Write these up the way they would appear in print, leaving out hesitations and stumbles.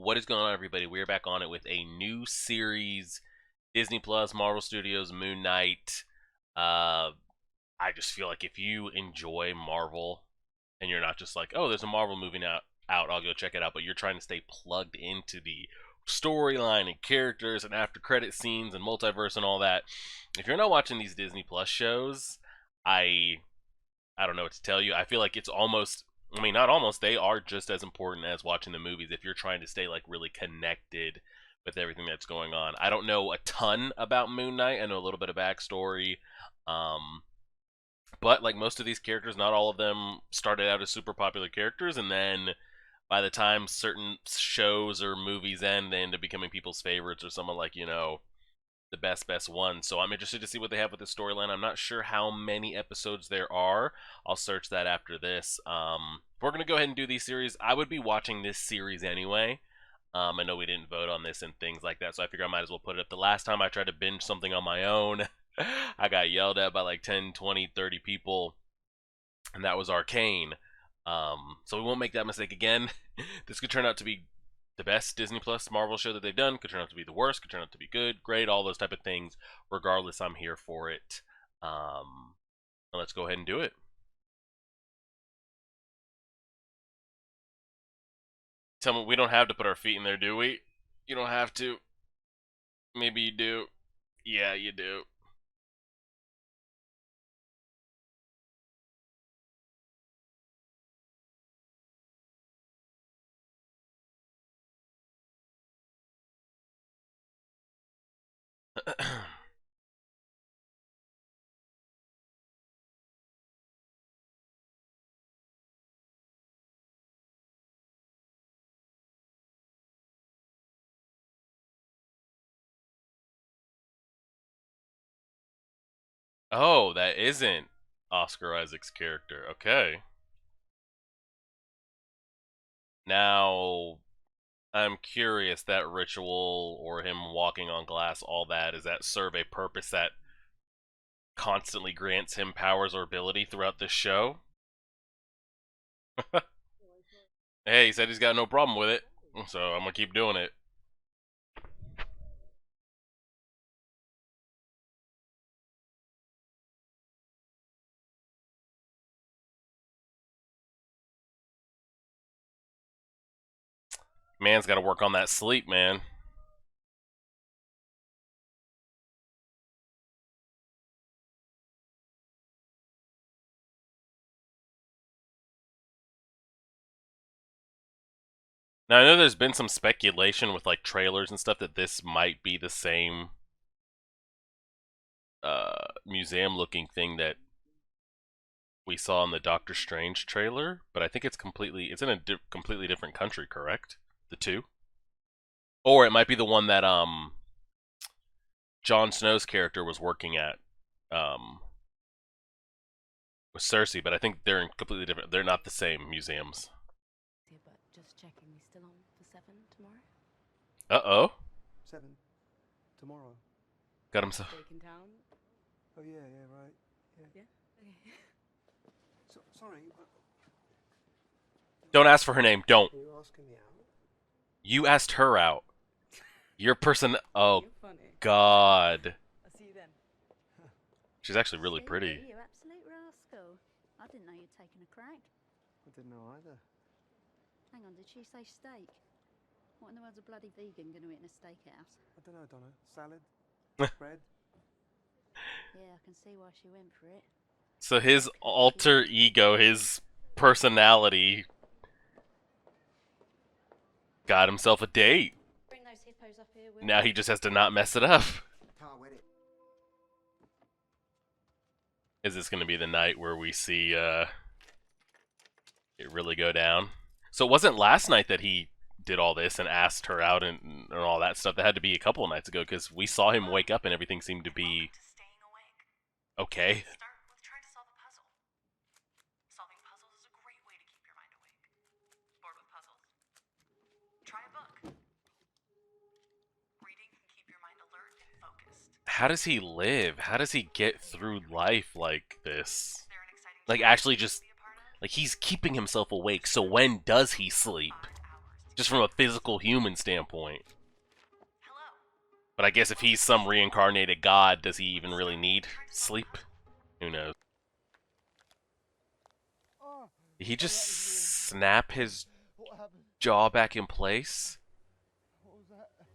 What is going on, everybody? We're back on it with a new series, Disney Plus, Marvel Studios, Moon Knight. I just feel like if you enjoy Marvel and you're not just like, oh, there's a Marvel movie out, I'll go check it out, but you're trying to stay plugged into the storyline and characters and after credit scenes and multiverse and all that. If you're not watching these Disney Plus shows, I don't know what to tell you. I feel like it's almost, I mean, not almost, they are just as important as watching the movies if you're trying to stay like really connected with everything that's going on. I don't know a ton about Moon Knight. I know a little bit of backstory. But like most of these characters, not all of them started out as super popular characters, and then by the time certain shows or movies end, they end up becoming people's favorites or someone like, the best one. So I'm interested to see what they have with the storyline. I'm not sure how many episodes there are. I'll search that after this. If we're gonna go ahead and do these series, I would be watching this series anyway. I know we didn't vote on this and things like that, so I figure I might as well put it up. The last time I tried to binge something on my own, I got yelled at by like 10, 20, 30 people, and that was Arcane. So we won't make that mistake again. This could turn out to be the best Disney Plus Marvel show that they've done. Could turn out to be the worst. Could turn out to be good, great, all those type of things. Regardless, I'm here for it. Let's go ahead and do it. Tell me, we don't have to put our feet in there, do we? You don't have to. Maybe you do. Yeah, you do. Oh, that isn't Oscar Isaac's character. Okay. Now, I'm curious, that ritual or him walking on glass, all that, does that serve a purpose that constantly grants him powers or ability throughout this show? Hey, he said he's got no problem with it, so I'm gonna keep doing it. Man's gotta work on that sleep, man. Now, I know there's been some speculation with like trailers and stuff that this might be the same museum looking thing that we saw in the Doctor Strange trailer, but I think it's in a completely different country, correct? The two? Or it might be the one that Jon Snow's character was working at with Cersei, but I think they're in completely different, they're not the same museums. Yeah, but just checking, he's still on for 7 tomorrow? Uh-oh. 7 tomorrow. Got himself. Steak in town? Oh yeah, right. Yeah? Okay. Sorry. Don't ask for her name. Don't. Are you asking me out? You asked her out. Your person. Oh, You're funny. God. I'll see you then. She's actually really pretty. You absolute rascal. I didn't know you'd taken a crack. I didn't know either. Hang on, did she say steak? What in the world's a bloody vegan going to eat in a steakhouse? I don't know, Donna. Salad? Bread? Yeah, I can see why she went for it. So his alter ego, his personality, got himself a date. Bring those hippos up here, Will. Now he just has to not mess it up. Can't win it. Is this going to be the night where we see it really go down? So it wasn't last night that he did all this and asked her out and all that stuff. That had to be a couple of nights ago because we saw him wake up and everything seemed to be okay. Start with trying to solve a puzzle. Solving puzzles is a great way to keep your mind awake. Bored with puzzles? Try a book. Reading can keep your mind alert and focused. How does he live? How does he get through life like this? Is there an exciting Like, topic actually you'd just, be a part of? like, he's keeping himself awake, so when does he sleep? 5 hours just from a physical human standpoint. Hello? But I guess if he's some reincarnated god, does he even really need sleep? Who knows? Did he just snap his jaw back in place?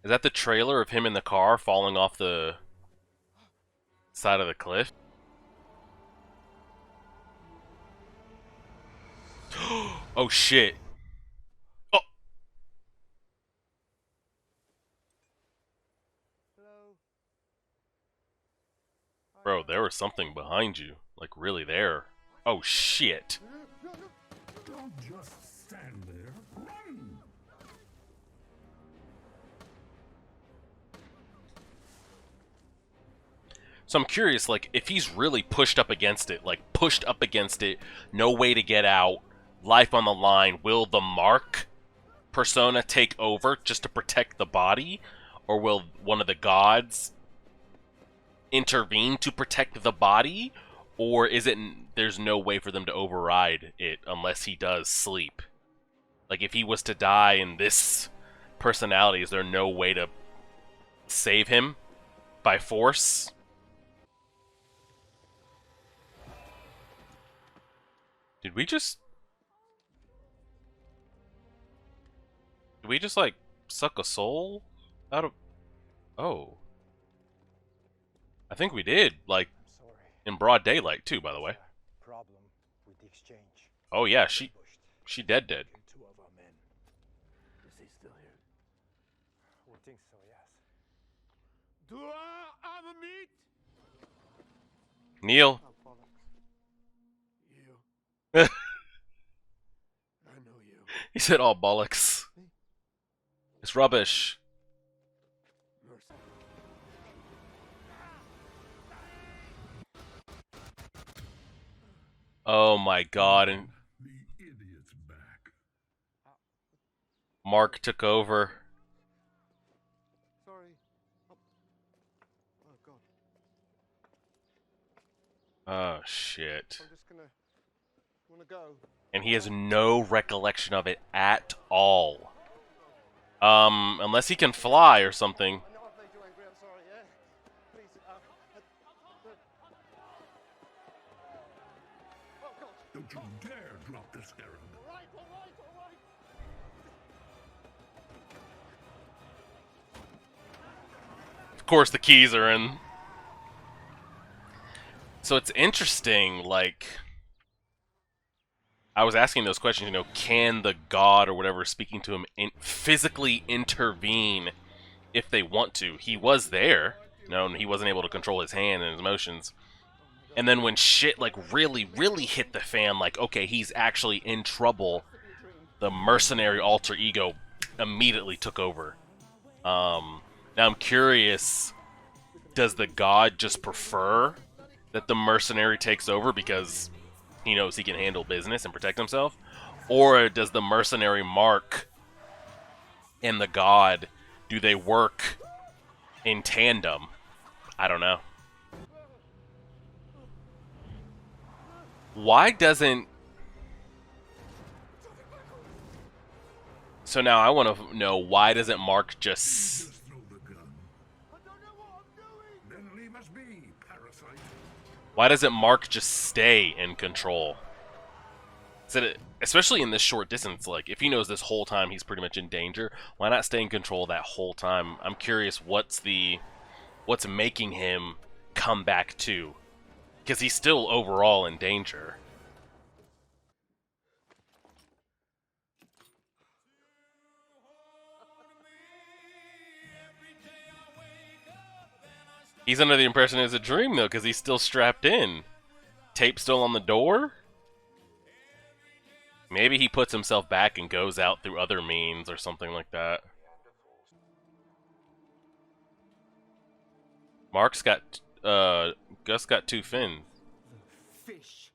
Is that the trailer of him in the car falling off the side of the cliff? Oh shit. Oh. Bro, there was something behind you. Like, really there. Oh shit. Don't just stand there. Run! So I'm curious, like, if he's really pushed up against it, no way to get out, life on the line, will the Mark persona take over just to protect the body? Or will one of the gods intervene to protect the body? Or is it there's no way for them to override it unless he does sleep? Like, if he was to die in this personality, is there no way to save him by force? Did we just like suck a soul out of? Oh, I think we did. Like Sorry. in broad daylight too, by the way. Problem with the exchange. Oh yeah, she dead. Two of our men. Is he still here? We think so, yes. Do I have a meat? Neil. Oh, bollocks. You. He I know you. said, "Oh bollocks, it's rubbish." Mercy. Oh my god! And The idiot's back. Mark took over. Sorry. Oh, God. Oh shit! I'm just gonna go. And he has no recollection of it at all. Unless he can fly or something. I know I've made you angry. I'm sorry. Yeah. Please. Oh God. Don't you dare drop the scarab. All right. All right. All right. Of course, the keys are in. So it's interesting, like, I was asking those questions, you know, can the god or whatever speaking to him physically intervene if they want to? He was there. No, he wasn't able to control his hand and his emotions. And then when shit, like, really, really hit the fan, like, okay, he's actually in trouble, the mercenary alter ego immediately took over. Now I'm curious, does the god just prefer that the mercenary takes over because he knows he can handle business and protect himself? Or does the mercenary Mark and the god, do they work in tandem? I don't know. Why doesn't... So now I want to know, why doesn't Mark just... Just throw the gun. I don't know what I'm doing. Then leave us be, parasite. Why doesn't Mark just stay in control? Especially in this short distance, like, if he knows this whole time he's pretty much in danger, why not stay in control that whole time? I'm curious what's making him come back to. Because he's still overall in danger. He's under the impression it's a dream, though, because he's still strapped in. Tape still on the door? Maybe he puts himself back and goes out through other means or something like that. Mark's got, Gus got 2 fins. The fish.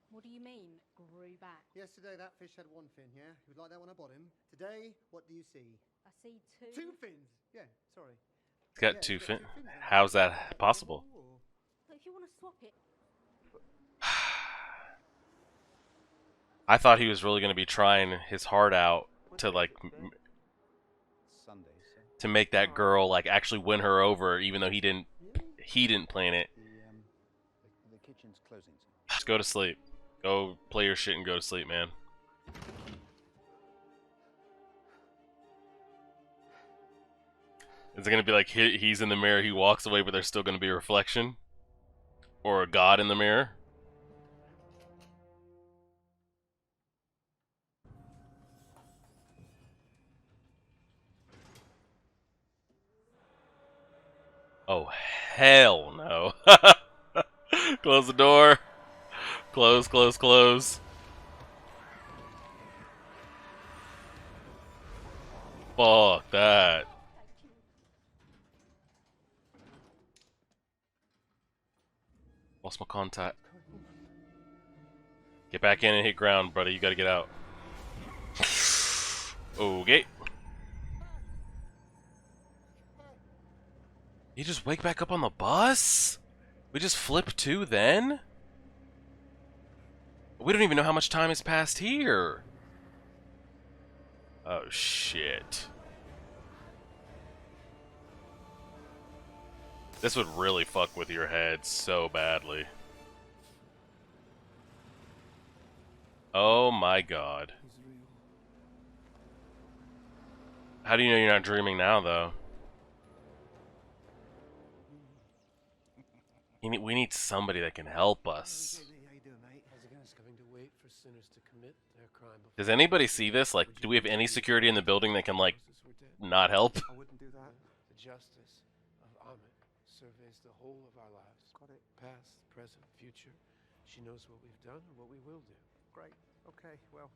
What do you mean, grew back? Yesterday that fish had one fin, yeah? He was like that when I bought him. Today, what do you see? I see two. 2 fins. Yeah, sorry. He's got Yeah, 2 he's got fins. 2 fins now. How's that possible? But if you want to swap it, I thought he was really going to be trying his heart out to like Sunday, so to make that girl like actually win her over, even though he didn't plan it. the kitchen's closing soon. Just go to sleep. Go play your shit and go to sleep, man. Is it gonna be like he's in the mirror, he walks away, but there's still gonna be a reflection? Or a god in the mirror? Oh, hell no. Close the door. Close, close, close. Fuck that. Lost my contact. Get back in and hit ground, buddy. You gotta get out. Okay. You just wake back up on the bus? We just flip to then? We don't even know how much time has passed here. Oh shit. This would really fuck with your head so badly. Oh my god. How do you know you're not dreaming now, though? We need somebody that can help us. Does anybody see this? Like, do we have any security in the building that can, like, not help? I wouldn't do that. The justice of Amit surveys the whole of our lives. Got it. Past, present, future. She knows what we've done and what we will do. Great. Okay, well,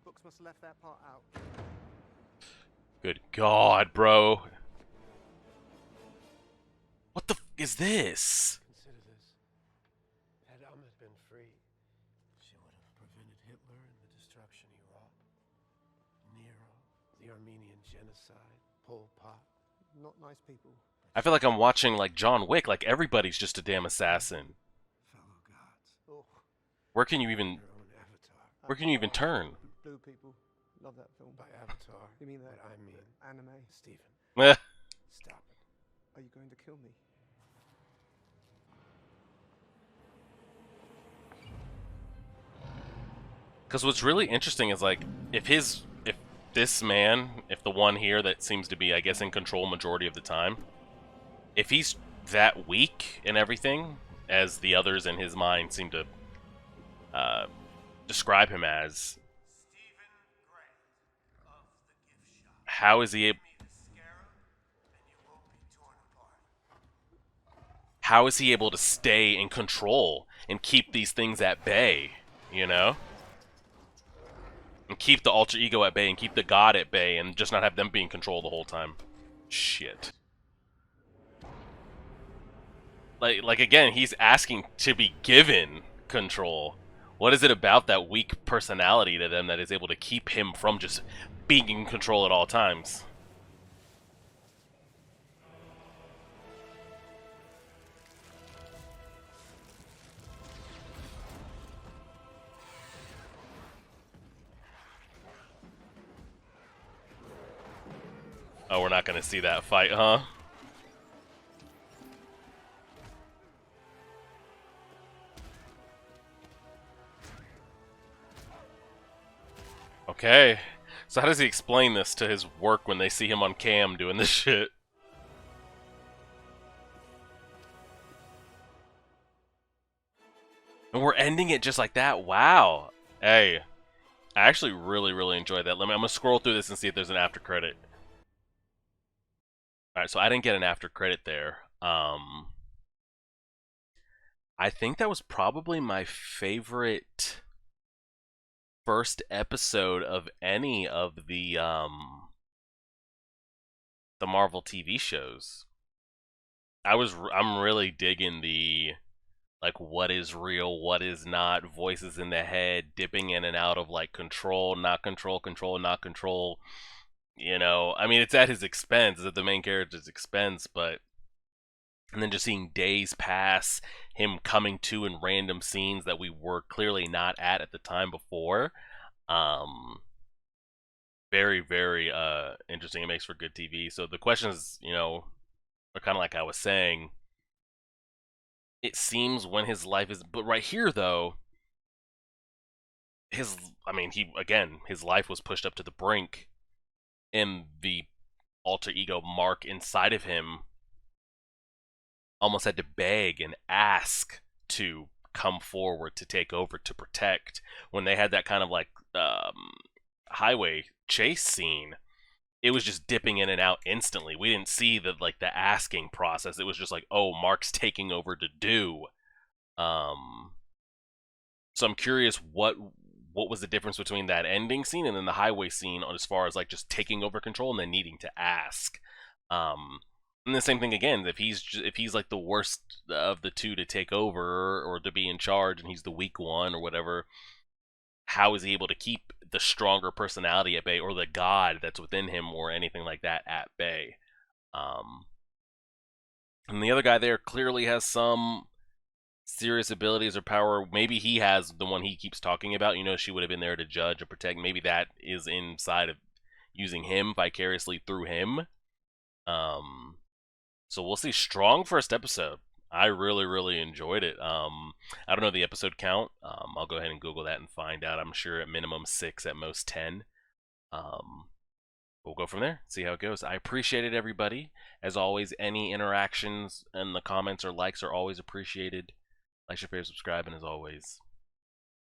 books must have left that part out. Good God, bro. What the f is this? Consider this. Had Amit been free, she would have prevented Hitler and the destruction he wrought. Nero, the Armenian genocide, Pol Pot. Not nice people. I feel like I'm watching, like, John Wick. Like, everybody's just a damn assassin. Fellow gods. Oh, Where can you even... your own avatar. Where can you even turn? Blue people. Love that film. By avatar. You mean that? I mean anime. Stephen, Eh. stop it. Are you going to kill me? Because what's really interesting is, like, if this man, if the one here that seems to be, I guess, in control majority of the time, if he's that weak and everything, as the others in his mind seem to describe him as, how is he able... How is he able to stay in control and keep these things at bay, you know? And keep the alter ego at bay and keep the god at bay and just not have them be in control the whole time. Shit. Like again, he's asking to be given control. What is it about that weak personality to them that is able to keep him from just being in control at all times? Oh, we're not gonna see that fight, huh? Okay. So how does he explain this to his work when they see him on cam doing this shit? And we're ending it just like that? Wow. Hey. I actually really enjoyed that. I'm gonna scroll through this and see if there's an after credit. Alright, so I didn't get an after credit there. I think that was probably my favorite first episode of any of the Marvel TV shows. I'm really digging the, like, what is real, what is not, voices in the head, dipping in and out of, like, control, not control, control, not control. You know, I mean, it's at his expense, it's at the main character's expense, but and then just seeing days pass, him coming to in random scenes that we were clearly not at the time before. Very, very interesting. It makes for good TV. So the questions, are kind of like I was saying. It seems when his life is, but right here though, his life was pushed up to the brink, and the alter ego Mark inside of him almost had to beg and ask to come forward to take over, to protect. When they had that kind of like highway chase scene, it was just dipping in and out instantly. We didn't see the asking process. It was just like, oh, Mark's taking over to do. So I'm curious what was the difference between that ending scene and then the highway scene, on as far as like just taking over control and then needing to ask. And the same thing again, if he's like the worst of the two to take over or to be in charge, and he's the weak one or whatever, how is he able to keep the stronger personality at bay, or the god that's within him, or anything like that at bay? And the other guy there clearly has some serious abilities or power. Maybe he has the one he keeps talking about. She would have been there to judge and protect. Maybe that is inside of using him vicariously through him. So we'll see. Strong first episode. I really, really enjoyed it. I don't know the episode count. I'll go ahead and Google that and find out. I'm sure at minimum 6, at most 10. We'll go from there, see how it goes. I appreciate it, everybody. As always, any interactions in the comments or likes are always appreciated. Like, share, favorite, subscribe, and as always,